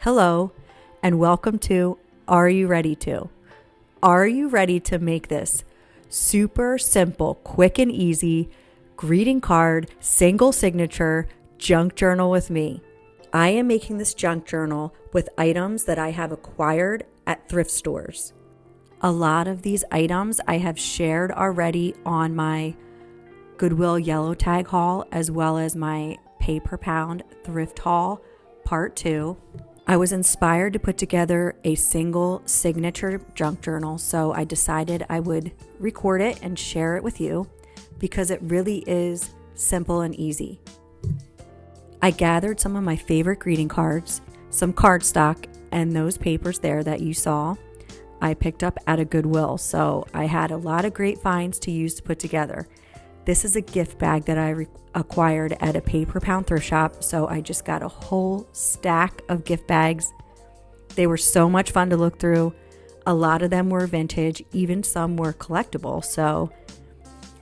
Hello, and welcome to Are You Ready To? Are you ready to make this super simple, quick and easy greeting card, single signature junk journal with me? I am making this junk journal with items that I have acquired at thrift stores. A lot of these items I have shared already on my Goodwill Yellow Tag haul, as well as my pay per pound thrift haul part 2. I was inspired to put together a single signature junk journal, so I decided I would record it and share it with you because it really is simple and easy. I gathered some of my favorite greeting cards, some cardstock, and those papers there that you saw I picked up at a Goodwill, so I had a lot of great finds to use to put together. This is a gift bag that I acquired at a pay per pound thrift shop, so I just got a whole stack of gift bags. They were so much fun to look through. A lot of them were vintage, even some were collectible, so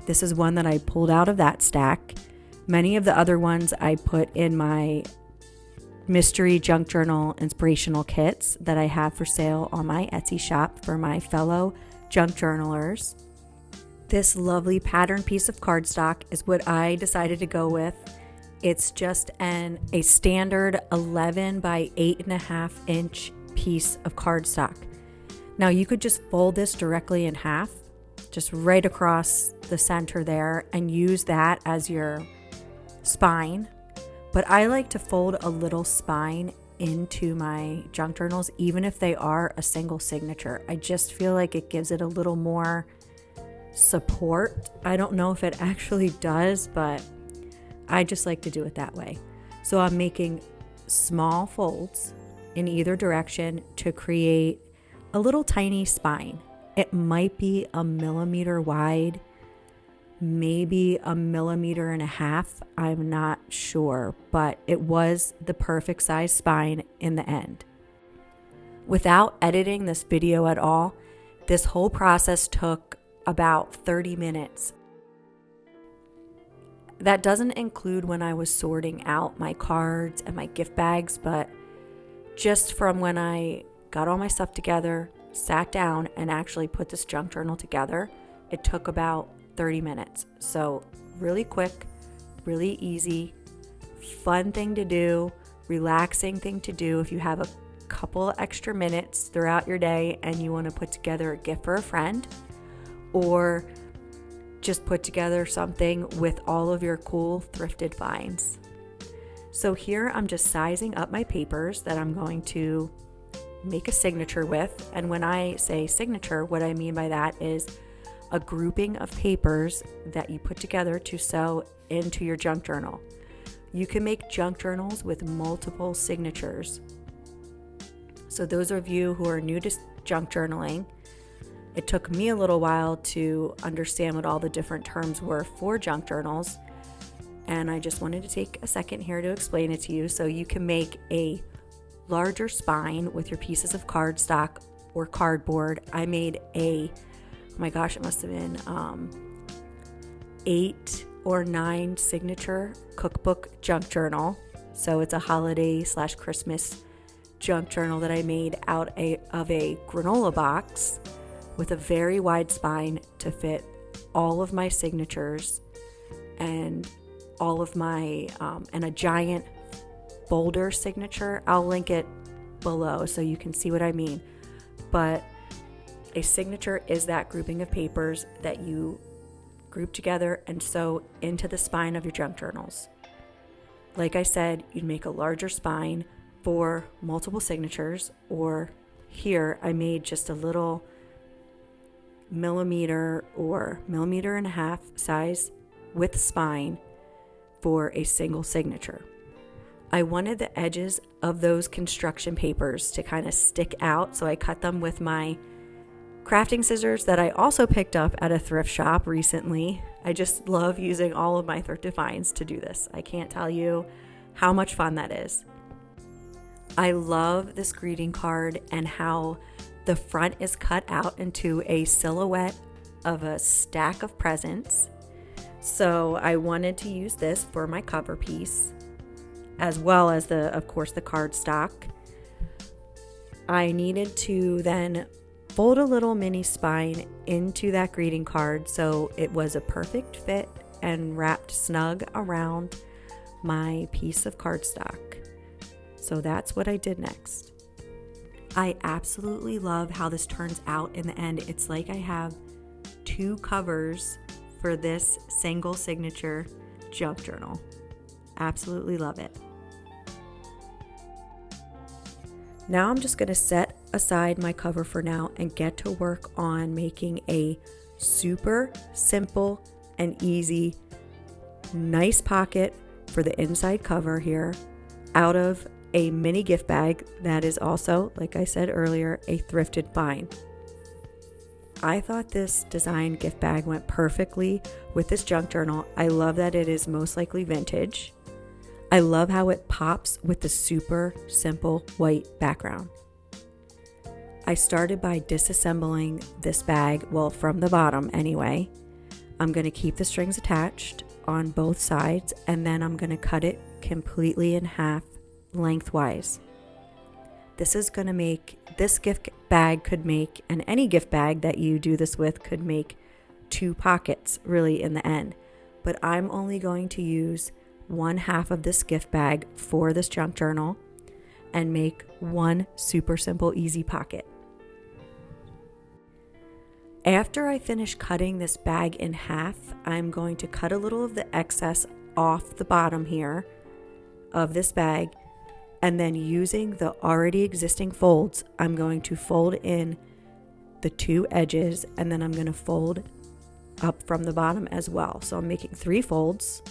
this is one that I pulled out of that stack. Many of the other ones I put in my mystery junk journal inspirational kits that I have for sale on my Etsy shop for my fellow junk journalers. This lovely pattern piece of cardstock is what I decided to go with. It's just a standard 11 by 8.5 inch piece of cardstock. Now you could just fold this directly in half, just right across the center there, and use that as your spine. But I like to fold a little spine into my junk journals, even if they are a single signature. I just feel like it gives it a little more support. I don't know if it actually does, but I just like to do it that way. So I'm making small folds in either direction to create a little tiny spine. It might be 1 millimeter wide, maybe 1.5 millimeters. I'm not sure, but it was the perfect size spine in the end. Without editing this video at all, this whole process took about 30 minutes. That doesn't include when I was sorting out my cards and my gift bags, but just from when I got all my stuff together, sat down, and actually put this junk journal together, it took about 30 minutes. So really quick, really easy, fun thing to do, relaxing thing to do if you have a couple extra minutes throughout your day and you want to put together a gift for a friend, or just put together something with all of your cool thrifted finds. So here I'm just sizing up my papers that I'm going to make a signature with. And when I say signature, what I mean by that is a grouping of papers that you put together to sew into your junk journal. You can make junk journals with multiple signatures. So those of you who are new to junk journaling, it took me a little while to understand what all the different terms were for junk journals, and I just wanted to take a second here to explain it to you. So you can make a larger spine with your pieces of cardstock or cardboard. I made it must have been 8 or 9 signature cookbook junk journal. So it's a holiday/Christmas junk journal that I made out of a granola box with a very wide spine to fit all of my signatures and all of my, and a giant folder signature. I'll link it below so you can see what I mean. But a signature is that grouping of papers that you group together and sew into the spine of your junk journals. Like I said, you'd make a larger spine for multiple signatures, or here I made just a little millimeter or 1.5 millimeter size width spine for a single signature. I wanted the edges of those construction papers to kind of stick out, so I cut them with my crafting scissors that I also picked up at a thrift shop recently. I just love using all of my Thrifted Finds to do this. I can't tell you how much fun that is. I love this greeting card and how the front is cut out into a silhouette of a stack of presents. So I wanted to use this for my cover piece, as well as of course, the cardstock. I needed to then fold a little mini spine into that greeting card so it was a perfect fit and wrapped snug around my piece of cardstock. So that's what I did next. I absolutely love how this turns out in the end. It's like I have two covers for this single signature junk journal. Absolutely love it. Now I'm just going to set aside my cover for now and get to work on making a super simple and easy, nice pocket for the inside cover here out of a mini gift bag that is also, like I said earlier, a Thrifted Find. I thought this design gift bag went perfectly with this junk journal. I love that it is most likely vintage. I love how it pops with the super simple white background. I started by disassembling this bag, well, from the bottom anyway. I'm going to keep the strings attached on both sides, and then I'm going to cut it completely in half lengthwise. This is going to make, this gift bag could make, and any gift bag that you do this with could make 2 pockets really in the end. But I'm only going to use 1/2 of this gift bag for this junk journal and make one super simple, easy pocket. After I finish cutting this bag in half, I'm going to cut a little of the excess off the bottom here of this bag, and then using the already existing folds, I'm going to fold in the 2 edges, and then I'm going to fold up from the bottom as well. So I'm making 3 folds.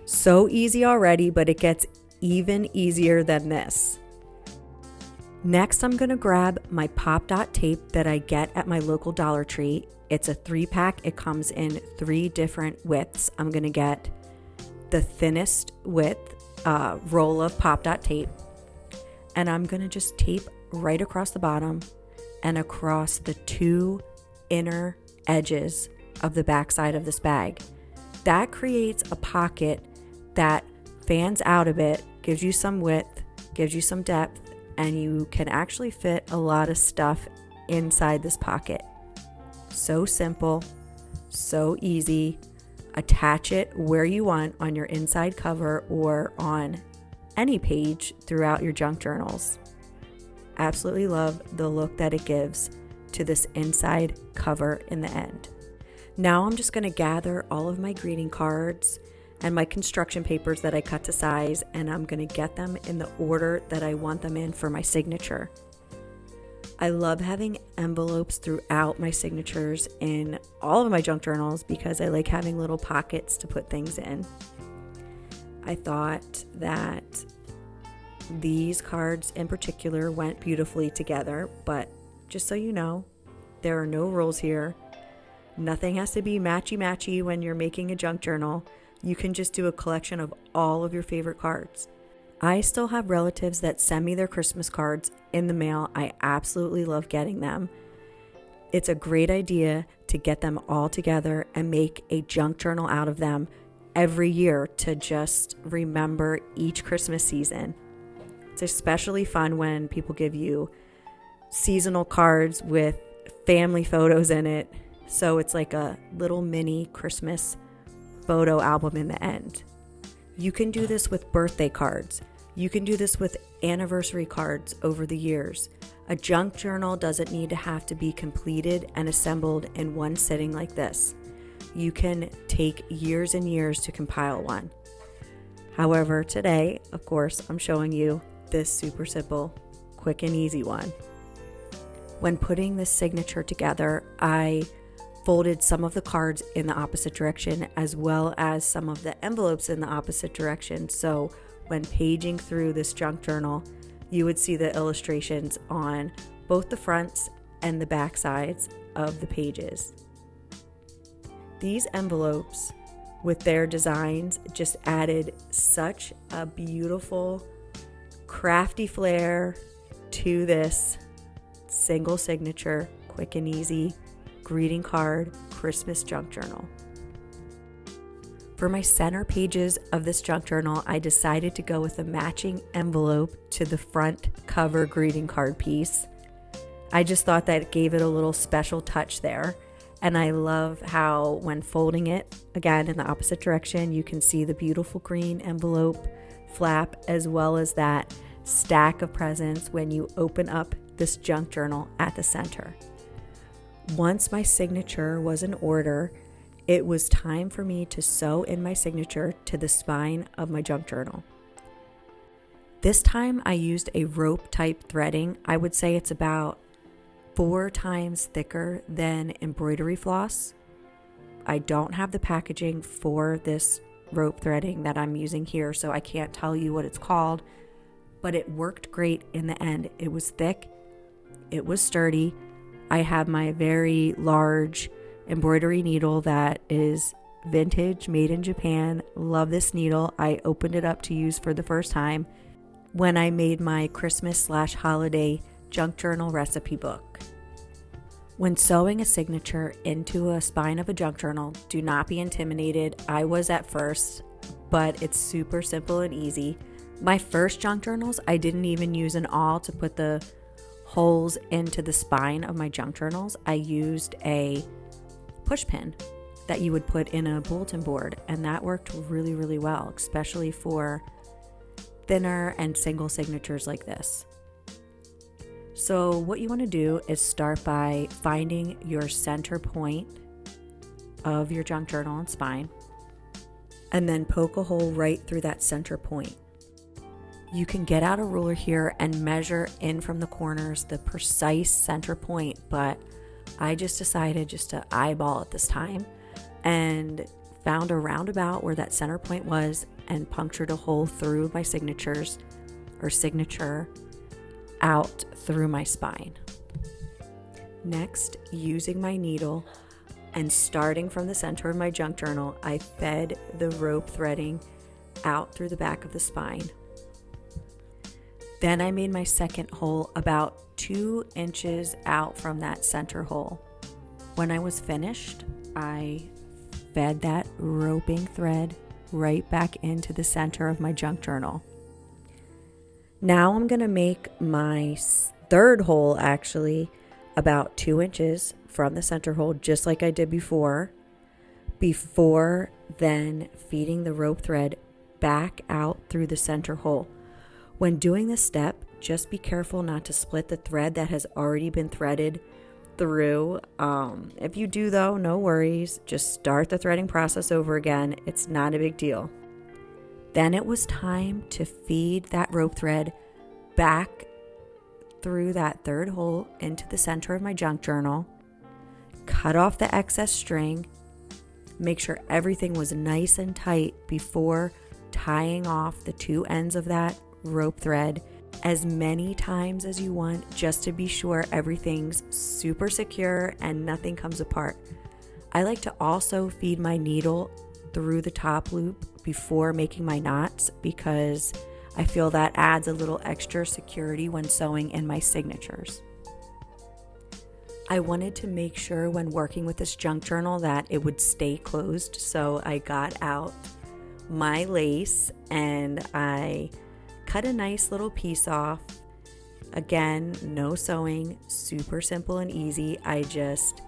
So easy already, but it gets even easier than this. Next, I'm going to grab my pop dot tape that I get at my local Dollar Tree. It's a 3-pack. It comes in 3 different widths. I'm going to get the thinnest width roll of pop dot tape, and I'm going to just tape right across the bottom and across the 2 inner edges of the back side of this bag. That creates a pocket that fans out a bit, gives you some width, gives you some depth, and you can actually fit a lot of stuff inside this pocket. So simple, so easy. Attach it where you want on your inside cover or on any page throughout your junk journals. Absolutely love the look that it gives to this inside cover in the end. Now I'm just going to gather all of my greeting cards and my construction papers that I cut to size, and I'm going to get them in the order that I want them in for my signature. I love having envelopes throughout my signatures in all of my junk journals because I like having little pockets to put things in. I thought that these cards in particular went beautifully together, but just so you know, there are no rules here. Nothing has to be matchy-matchy when you're making a junk journal. You can just do a collection of all of your favorite cards. I still have relatives that send me their Christmas cards in the mail. I absolutely love getting them. It's a great idea to get them all together and make a junk journal out of them every year to just remember each Christmas season. It's especially fun when people give you seasonal cards with family photos in it. So it's like a little mini Christmas photo album in the end. You can do this with birthday cards. You can do this with anniversary cards over the years. A junk journal doesn't need to have to be completed and assembled in one sitting like this. You can take years and years to compile one. However, today, of course, I'm showing you this super simple, quick and easy one. When putting this signature together, I folded some of the cards in the opposite direction as well as some of the envelopes in the opposite direction. So when paging through this junk journal, you would see the illustrations on both the fronts and the back sides of the pages. These envelopes with their designs just added such a beautiful, crafty flair to this single signature, quick and easy greeting card Christmas junk journal. For my center pages of this junk journal, I decided to go with a matching envelope to the front cover greeting card piece. I just thought that it gave it a little special touch there. And I love how when folding it, again in the opposite direction, you can see the beautiful green envelope flap as well as that stack of presents when you open up this junk journal at the center. Once my signature was in order, it was time for me to sew in my signature to the spine of my junk journal. This time I used a rope type threading. I would say it's about 4 times thicker than embroidery floss. I don't have the packaging for this rope threading that I'm using here, so I can't tell you what it's called, but it worked great in the end. It was thick, it was sturdy. I have my very large embroidery needle that is vintage, made in Japan. Love this needle. I opened it up to use for the first time when I made my Christmas/holiday junk journal recipe book. When sewing a signature into a spine of a junk journal, do not be intimidated. I was at first, but it's super simple and easy. My first junk journals, I didn't even use an awl to put the holes into the spine of my junk journals. I used a push pin that you would put in a bulletin board, and that worked really, really well, especially for thinner and single signatures like this. So what you want to do is start by finding your center point of your junk journal and spine, and then poke a hole right through that center point. You can get out a ruler here and measure in from the corners the precise center point, but I just decided just to eyeball it this time and found a roundabout where that center point was and punctured a hole through my signature out through my spine. Next, using my needle and starting from the center of my junk journal, I fed the rope threading out through the back of the spine. Then I made my second hole about 2 inches out from that center hole. When I was finished, I fed that roping thread right back into the center of my junk journal. Now I'm going to make my third hole actually about 2 inches from the center hole, just like I did before then feeding the rope thread back out through the center hole. When doing this step, just be careful not to split the thread that has already been threaded through. If you do though, no worries. Just start the threading process over again. It's not a big deal. Then it was time to feed that rope thread back through that third hole into the center of my junk journal. Cut off the excess string. Make sure everything was nice and tight before tying off the 2 ends of that rope thread as many times as you want, just to be sure everything's super secure and nothing comes apart. I like to also feed my needle through the top loop before making my knots because I feel that adds a little extra security when sewing in my signatures. I wanted to make sure when working with this junk journal that it would stay closed, so I got out my lace and I cut a nice little piece off. Again, no sewing, super simple and easy. I just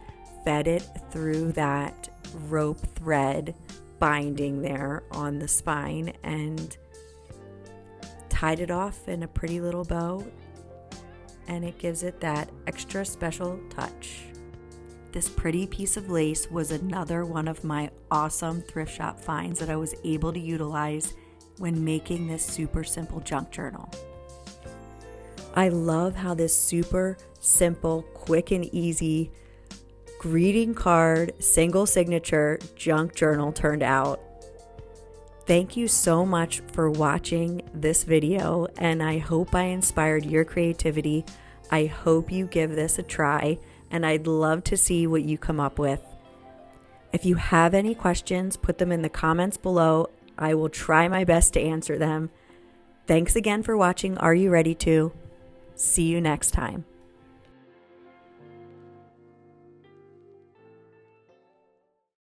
fed it through that rope thread binding there on the spine and tied it off in a pretty little bow, and it gives it that extra special touch. This pretty piece of lace was another one of my awesome thrift shop finds that I was able to utilize when making this super simple junk journal. I love how this super simple, quick and easy greeting card, single signature junk journal turned out. Thank you so much for watching this video, and I hope I inspired your creativity. I hope you give this a try, and I'd love to see what you come up with. If you have any questions, put them in the comments below. I will try my best to answer them. Thanks again for watching Are You Ready To? See you next time.